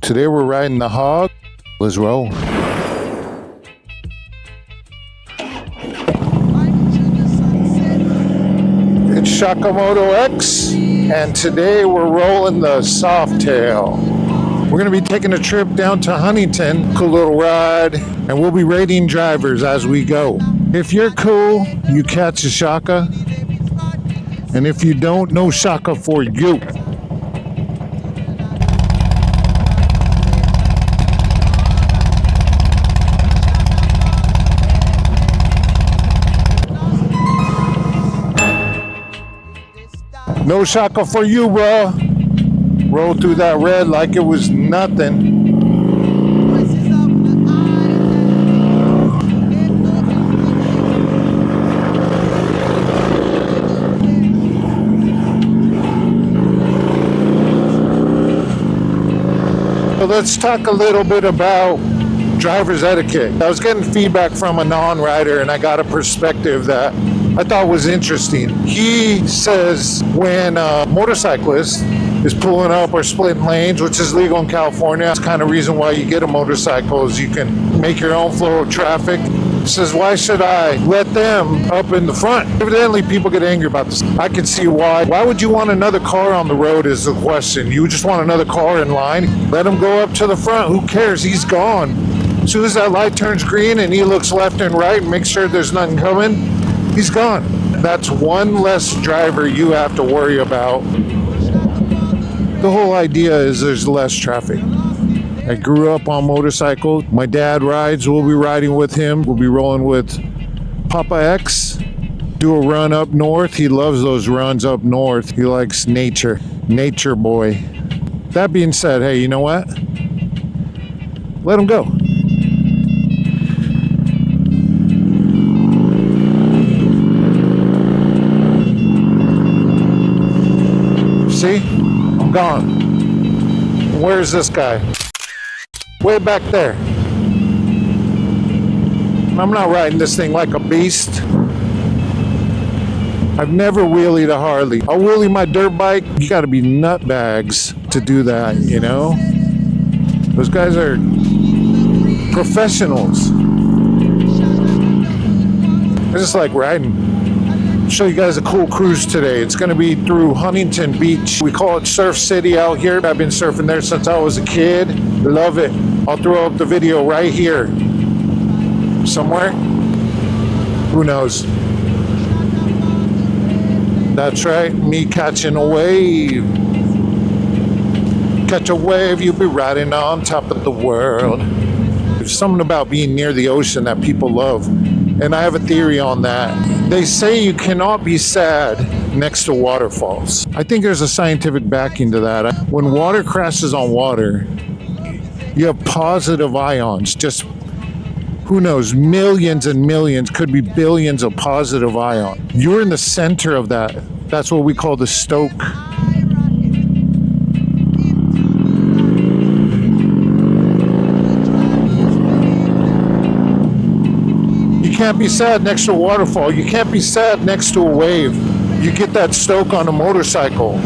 Today we're riding the hog. Let's roll. It's Shakamoto X, and today we're rolling the Softail. We're going to be taking a trip down to Huntington, cool little ride, and we'll be rating drivers as we go. If you're cool, you catch a Shaka, and if you don't, no Shaka for you. No Shaka for you, bro. Roll through that red like it was nothing. So let's talk a little bit about driver's etiquette. I was getting feedback from a non-rider, and I got a perspective that I thought was interesting. He says when a motorcyclist is pulling up or splitting lanes, which is legal in California, that's kind of reason why you get a motorcycle, is you can make your own flow of traffic. He says, why should I let them up in the front? Evidently, people get angry about this. I can see why. Why would you want another car on the road is the question. You just want another car in line? Let him go up to the front. Who cares? He's gone. As soon as that light turns green and he looks left and right and makes sure there's nothing coming, he's gone. That's one less driver you have to worry about. The whole idea is there's less traffic. I grew up on motorcycles. My dad rides. We'll be riding with him. We'll be rolling with Papa X. Do a run up north. He loves those runs up north. He likes nature. Nature boy. That being said, hey, you know what? Let him go. See? I'm gone. Where's this guy? Way back there. I'm not riding this thing like a beast. I've never wheelied a Harley. I'll wheelie my dirt bike. You gotta be nutbags to do that, you know? Those guys are professionals. I just like riding. Show you guys a cool cruise today. It's going to be through Huntington Beach. We call it Surf City out here. I've been surfing there since I was a kid. Love it. I'll throw up the video right here. Somewhere? Who knows? That's right. Me catching a wave. Catch a wave, you'll be riding on top of the world. There's something about being near the ocean that people love. And I have a theory on that. They say you cannot be sad next to waterfalls. I think there's a scientific backing to that. When water crashes on water, you have positive ions. Just, who knows, millions and millions, could be billions of positive ions. You're in the center of that. That's what we call the Stoke. You can't be sad next to a waterfall. You can't be sad next to a wave. You get that Stoke on a motorcycle.